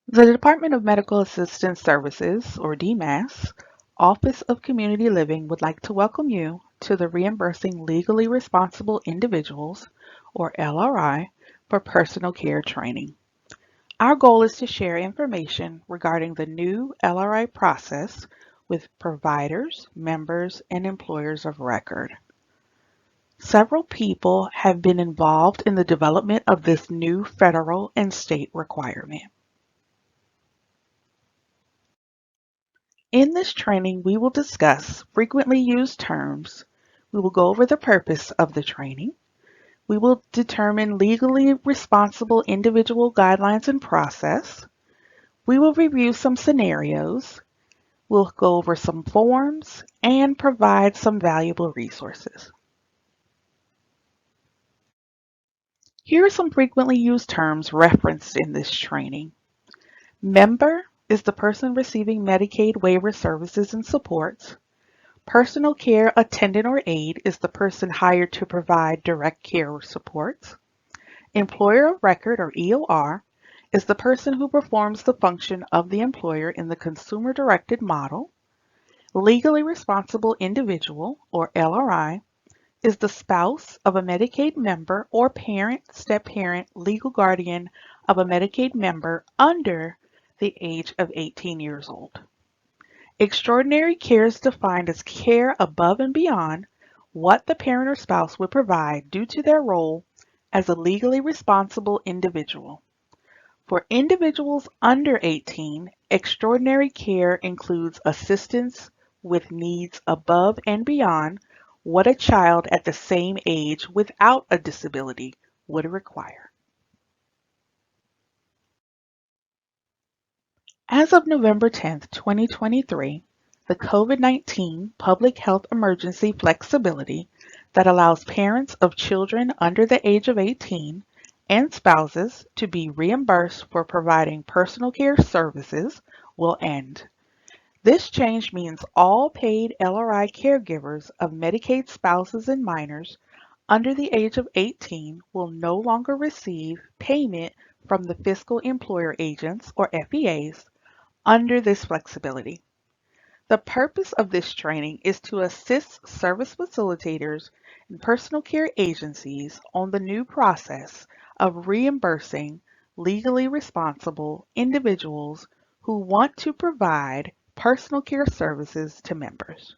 The Department of Medical Assistance Services, or DMAS, Office of Community Living would like to welcome you to the Reimbursing Legally Responsible Individuals, or LRI, for Personal Care Training. Our goal is to share information regarding the new LRI process with providers, members, and employers of record. Several people have been involved in the development of this new federal and state requirement. In this training, we will discuss frequently used terms. We will go over the purpose of the training. We will determine legally responsible individual guidelines and process. We will review some scenarios. We'll go over some forms and provide some valuable resources. Here are some frequently used terms referenced in this training. Member is the person receiving Medicaid waiver services and supports. Personal care attendant or aide is the person hired to provide direct care supports. Employer of record, or EOR, is the person who performs the function of the employer in the consumer-directed model. Legally responsible individual, or LRI, is the spouse of a Medicaid member or parent, step-parent, legal guardian of a Medicaid member under the age of 18 years old. Extraordinary care is defined as care above and beyond what the parent or spouse would provide due to their role as a legally responsible individual. For individuals under 18, extraordinary care includes assistance with needs above and beyond what a child at the same age without a disability would require. As of November 10, 2023, the COVID-19 public health emergency flexibility that allows parents of children under the age of 18 and spouses to be reimbursed for providing personal care services will end. This change means all paid LRI caregivers of Medicaid spouses and minors under the age of 18 will no longer receive payment from the fiscal employer agents, or FEAs, under this flexibility. The purpose of this training is to assist service facilitators and personal care agencies on the new process of reimbursing legally responsible individuals who want to provide personal care services to members.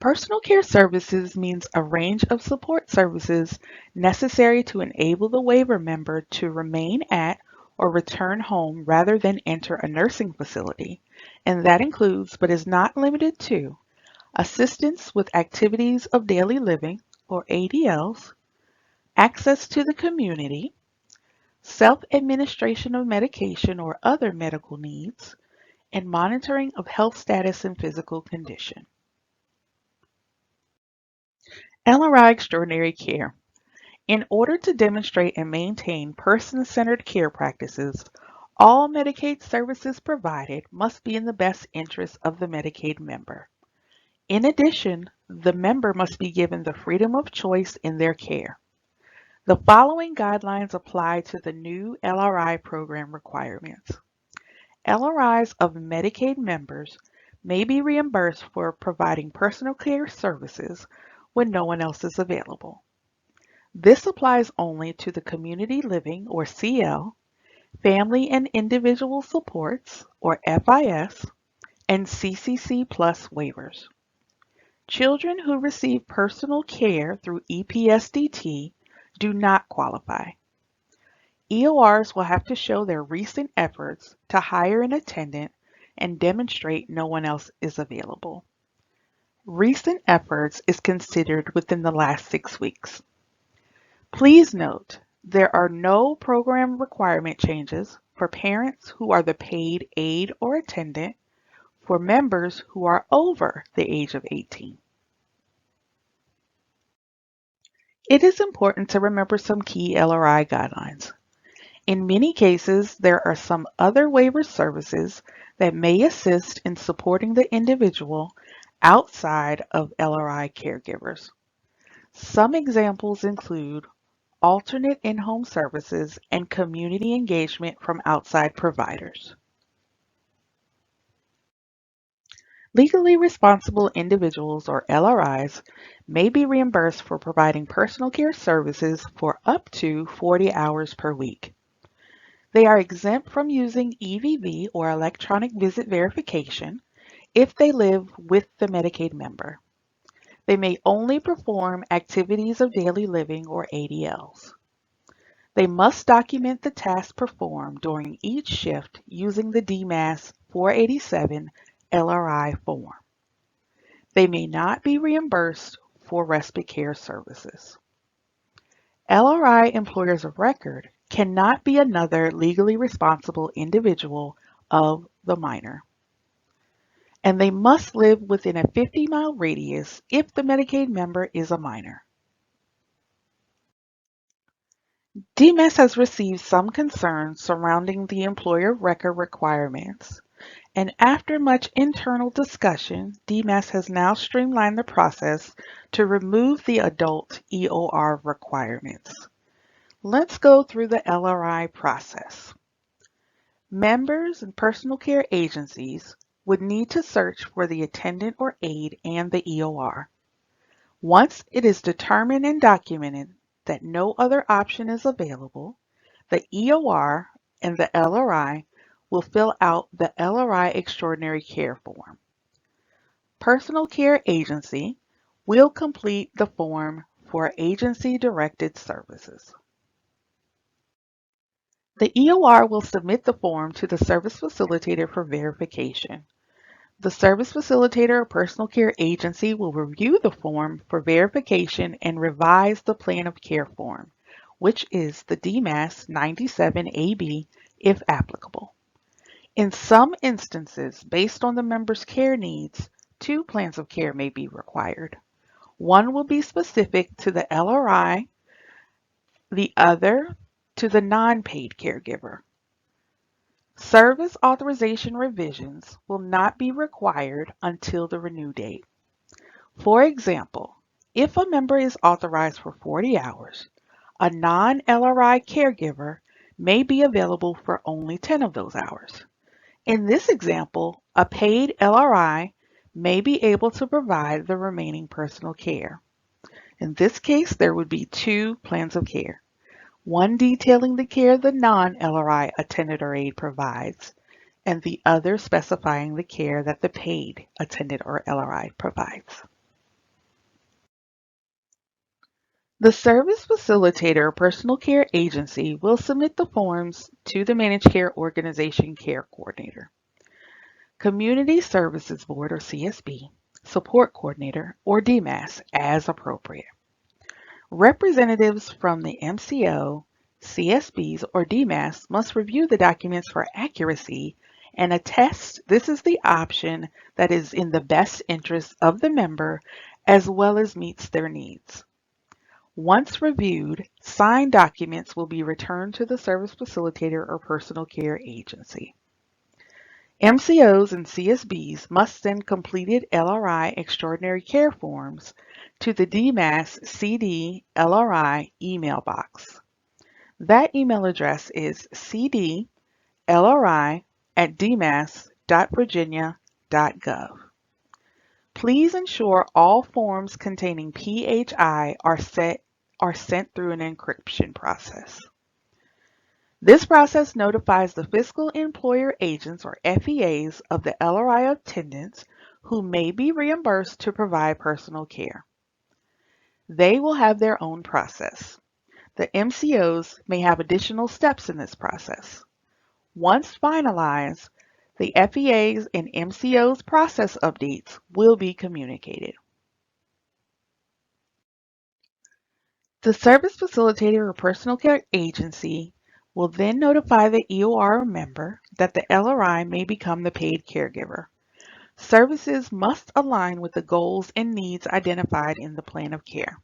Personal care services means a range of support services necessary to enable the waiver member to remain at or return home rather than enter a nursing facility, and that includes, but is not limited to, assistance with activities of daily living, or ADLs, access to the community, self-administration of medication or other medical needs, and monitoring of health status and physical condition. LRI Extraordinary Care. In order to demonstrate and maintain person-centered care practices, all Medicaid services provided must be in the best interest of the Medicaid member. In addition, the member must be given the freedom of choice in their care. The following guidelines apply to the new LRI program requirements. LRIs of Medicaid members may be reimbursed for providing personal care services when no one else is available. This applies only to the Community Living, or CL, Family and Individual Supports, or FIS, and CCC Plus waivers. Children who receive personal care through EPSDT do not qualify. EORs will have to show their recent efforts to hire an attendant and demonstrate no one else is available. Recent efforts is considered within the last 6 weeks. Please note, there are no program requirement changes for parents who are the paid aide or attendant for members who are over the age of 18. It is important to remember some key LRI guidelines. In many cases, there are some other waiver services that may assist in supporting the individual outside of LRI caregivers. Some examples include alternate in-home services, and community engagement from outside providers. Legally responsible individuals, or LRIs, may be reimbursed for providing personal care services for up to 40 hours per week. They are exempt from using EVV, or electronic visit verification, if they live with the Medicaid member. They may only perform activities of daily living, or ADLs. They must document the tasks performed during each shift using the DMAS 487 LRI form. They may not be reimbursed for respite care services. LRI employers of record cannot be another legally responsible individual of the minor, and they must live within a 50-mile radius if the Medicaid member is a minor. DMAS has received some concerns surrounding the employer of record requirements, and after much internal discussion, DMAS has now streamlined the process to remove the adult EOR requirements. Let's go through the LRI process. Members and personal care agencies would need to search for the attendant or aide and the EOR. Once it is determined and documented that no other option is available, the EOR and the LRI will fill out the LRI Extraordinary Care Form. Personal Care Agency will complete the form for agency-directed services. The EOR will submit the form to the service facilitator for verification. The service facilitator or personal care agency will review the form for verification and revise the plan of care form, which is the DMAS 97AB if applicable. In some instances, based on the member's care needs, 2 plans of care may be required. One will be specific to the LRI, the other to the non-paid caregiver. Service authorization revisions will not be required until the renew date. For example, if a member is authorized for 40 hours, a non-LRI caregiver may be available for only 10 of those hours. In this example, a paid LRI may be able to provide the remaining personal care. In this case, there would be 2 plans of care, one detailing the care the non-LRI attendant or aide provides, and the other specifying the care that the paid attendant or LRI provides. The service facilitator or personal care agency will submit the forms to the Managed Care Organization Care Coordinator, Community Services Board or CSB, Support Coordinator or DMAS as appropriate. Representatives from the MCO, CSBs, or DMAS must review the documents for accuracy and attest this is the option that is in the best interest of the member as well as meets their needs. Once reviewed, signed documents will be returned to the service facilitator or personal care agency. MCOs and CSBs must send completed LRI Extraordinary Care Forms to the DMAS CD LRI email box. That email address is cdlri@dmas.virginia.gov. Please ensure all forms containing PHI are sent through an encryption process. This process notifies the fiscal employer agents or FEAs of the LRI attendants who may be reimbursed to provide personal care. They will have their own process. The MCOs may have additional steps in this process. Once finalized, the FEAs and MCOs process updates will be communicated. The service facilitator or personal care agency will then notify the EOR member that the LRI may become the paid caregiver. Services must align with the goals and needs identified in the plan of care.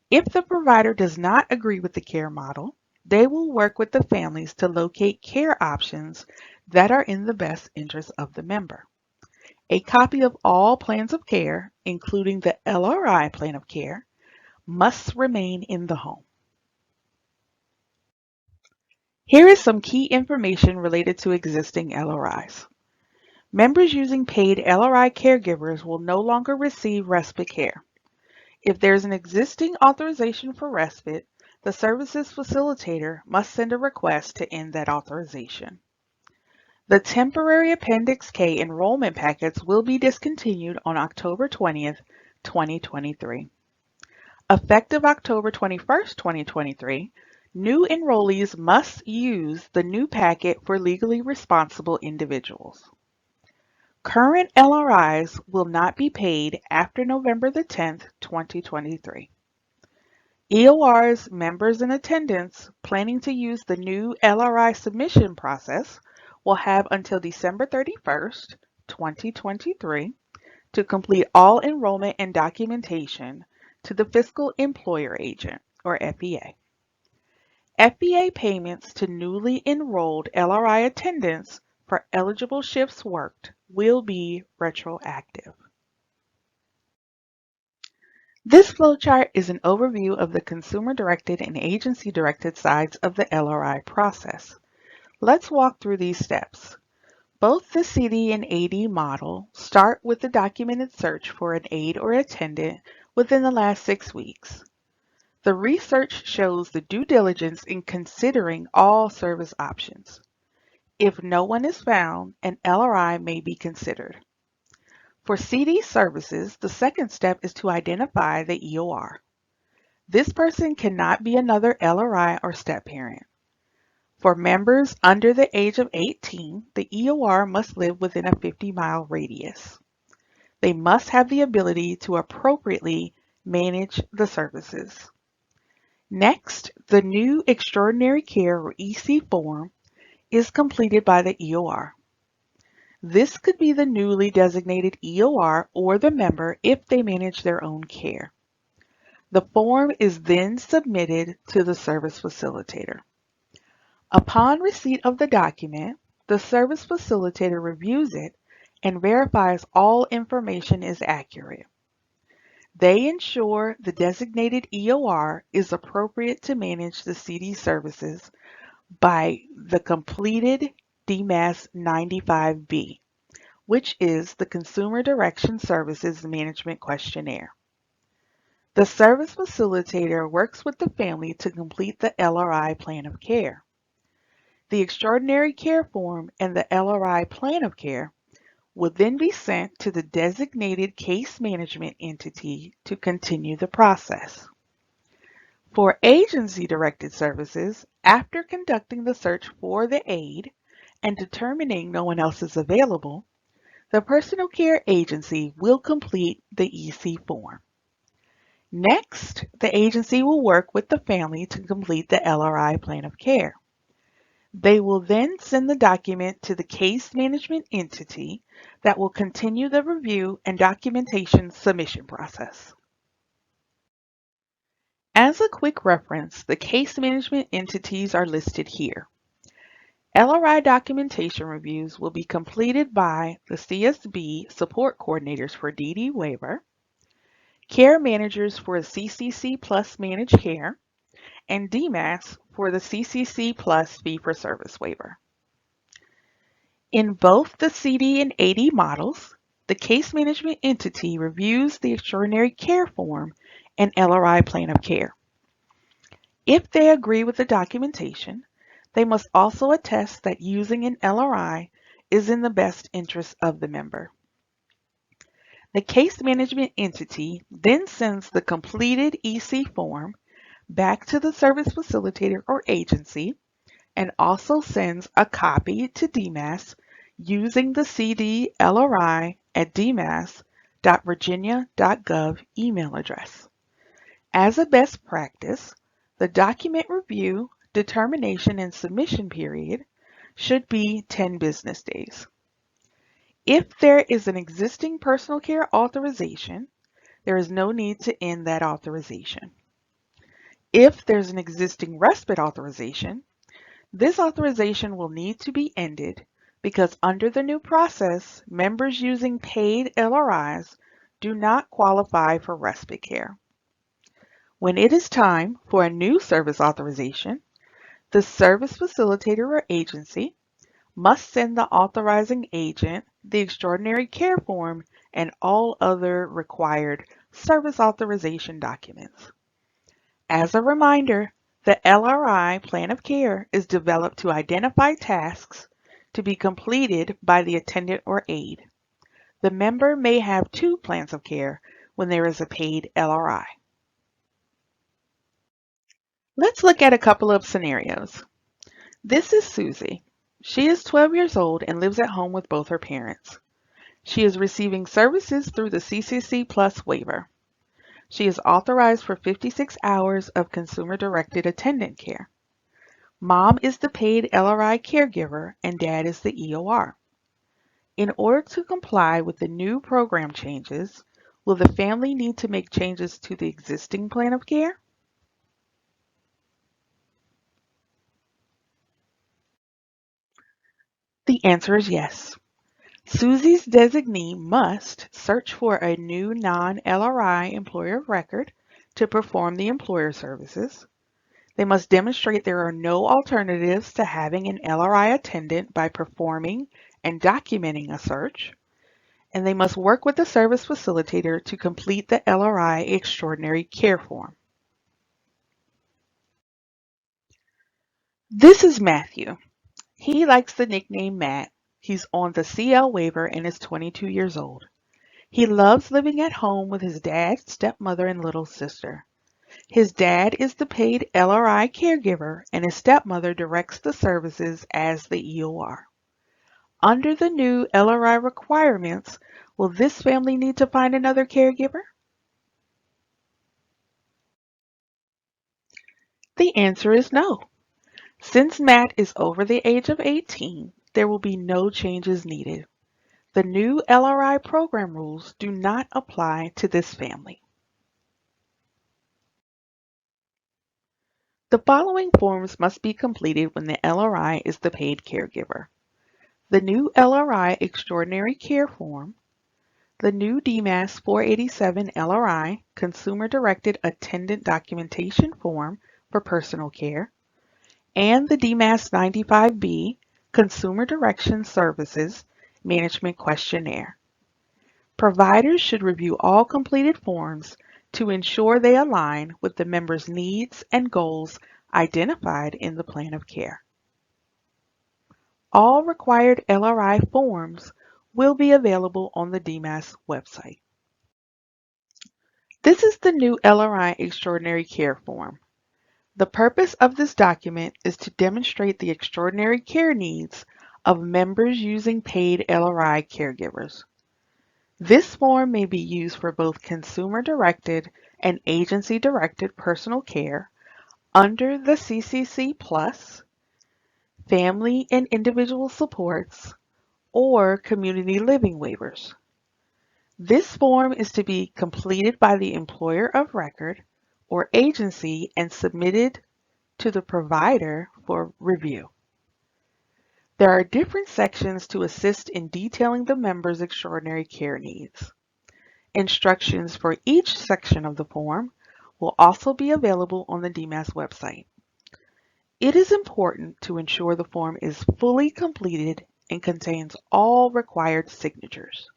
If the provider does not agree with the care model, they will work with the families to locate care options that are in the best interest of the member. A copy of all plans of care, including the LRI plan of care, must remain in the home. Here is some key information related to existing LRIs. Members using paid LRI caregivers will no longer receive respite care. If there is an existing authorization for respite, the services facilitator must send a request to end that authorization. The temporary Appendix K enrollment packets will be discontinued on October 20th, 2023. Effective October 21st, 2023, new enrollees must use the new packet for legally responsible individuals. Current LRIs will not be paid after November the 10th, 2023. EOR's members in attendance planning to use the new LRI submission process will have until December 31st, 2023 to complete all enrollment and documentation to the Fiscal Employer Agent, or FEA. FEA payments to newly enrolled LRI attendants for eligible shifts worked will be retroactive. This flowchart is an overview of the consumer-directed and agency-directed sides of the LRI process. Let's walk through these steps. Both the CD and AD model start with the documented search for an aide or attendant within the last 6 weeks. The research shows the due diligence in considering all service options. If no one is found, an LRI may be considered. For CD services, the second step is to identify the EOR. This person cannot be another LRI or step parent. For members under the age of 18, the EOR must live within a 50-mile radius. They must have the ability to appropriately manage the services. Next, the new Extraordinary Care or EC form is completed by the EOR. This could be the newly designated EOR or the member if they manage their own care. The form is then submitted to the service facilitator. Upon receipt of the document, the service facilitator reviews it and verifies all information is accurate. They ensure the designated EOR is appropriate to manage the CD services by the completed DMAS 95B, which is the Consumer Direction Services Management Questionnaire. The service facilitator works with the family to complete the LRI Plan of Care. The Extraordinary Care Form and the LRI Plan of Care will then be sent to the designated case management entity to continue the process. For agency-directed services, after conducting the search for the aide and determining no one else is available, the personal care agency will complete the EC form. Next, the agency will work with the family to complete the LRI Plan of Care. They will then send the document to the case management entity that will continue the review and documentation submission process. As a quick reference, the case management entities are listed here. LRI documentation reviews will be completed by the CSB support coordinators for DD waiver, care managers for CCC Plus managed care, and DMAS for the CCC Plus fee-for-service waiver. In both the CD and AD models, the case management entity reviews the Extraordinary Care Form and LRI Plan of Care. If they agree with the documentation, they must also attest that using an LRI is in the best interest of the member. The case management entity then sends the completed EC form back to the service facilitator or agency and also sends a copy to DMAS using the cdlri@dmas.virginia.gov email address. As a best practice, the document review, determination, and submission period should be 10 business days. If there is an existing personal care authorization, there is no need to end that authorization. If there's an existing respite authorization, this authorization will need to be ended because under the new process, members using paid LRIs do not qualify for respite care. When it is time for a new service authorization, The service facilitator or agency must send the authorizing agent the extraordinary care form and all other required service authorization documents. As a reminder, the LRI plan of care is developed to identify tasks to be completed by the attendant or aide. The member may have two plans of care when there is a paid LRI. Let's look at a couple of scenarios. This is Susie. She is 12 years old and lives at home with both her parents. She is receiving services through the CCC Plus waiver. She is authorized for 56 hours of consumer-directed attendant care. Mom is the paid LRI caregiver and Dad is the EOR. In order to comply with the new program changes, will the family need to make changes to the existing plan of care? The answer is yes. Susie's designee must search for a new non-LRI employer of record to perform the employer services. They must demonstrate there are no alternatives to having an LRI attendant by performing and documenting a search, and they must work with the service facilitator to complete the LRI extraordinary care form. This is Matthew. He likes the nickname Matt. He's on the CL waiver and is 22 years old. He loves living at home with his dad, stepmother, and little sister. His dad is the paid LRI caregiver and his stepmother directs the services as the EOR. Under the new LRI requirements, will this family need to find another caregiver? The answer is no. Since Matt is over the age of 18, there will be no changes needed. The new LRI program rules do not apply to this family. The following forms must be completed when the LRI is the paid caregiver: the new LRI Extraordinary Care Form, the new DMAS 487 LRI Consumer Directed Attendant Documentation Form for Personal Care, and the DMAS 95B Consumer Direction Services Management Questionnaire. Providers should review all completed forms to ensure they align with the member's needs and goals identified in the plan of care. All required LRI forms will be available on the DMAS website. This is the new LRI Extraordinary Care Form. The purpose of this document is to demonstrate the extraordinary care needs of members using paid LRI caregivers. This form may be used for both consumer-directed and agency-directed personal care under the CCC Plus, family and individual supports, or community living waivers. This form is to be completed by the employer of record or agency and submitted to the provider for review. There are different sections to assist in detailing the member's extraordinary care needs. Instructions for each section of the form will also be available on the DMAS website. It is important to ensure the form is fully completed and contains all required signatures.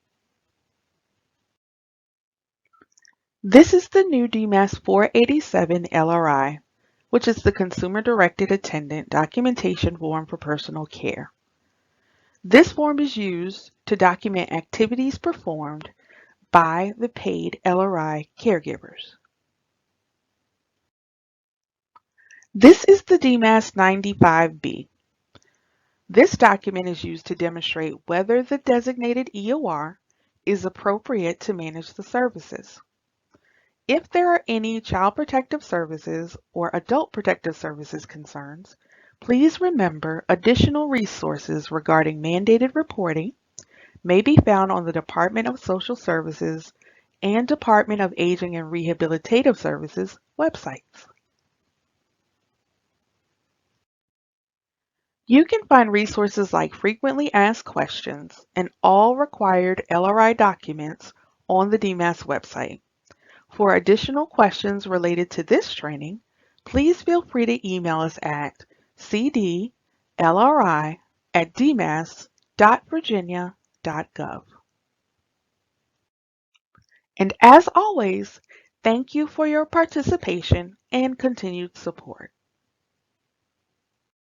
This is the new DMAS 487 LRI, which is the Consumer Directed Attendant Documentation Form for Personal Care. This form is used to document activities performed by the paid LRI caregivers. This is the DMAS 95B. This document is used to demonstrate whether the designated EOR is appropriate to manage the services. If there are any Child Protective Services or Adult Protective Services concerns, please remember additional resources regarding mandated reporting may be found on the Department of Social Services and Department of Aging and Rehabilitative Services websites. You can find resources like frequently asked questions and all required LRI documents on the DMAS website. For additional questions related to this training, please feel free to email us at CD LRI at dmas.virginia.gov. And as always, thank you for your participation and continued support.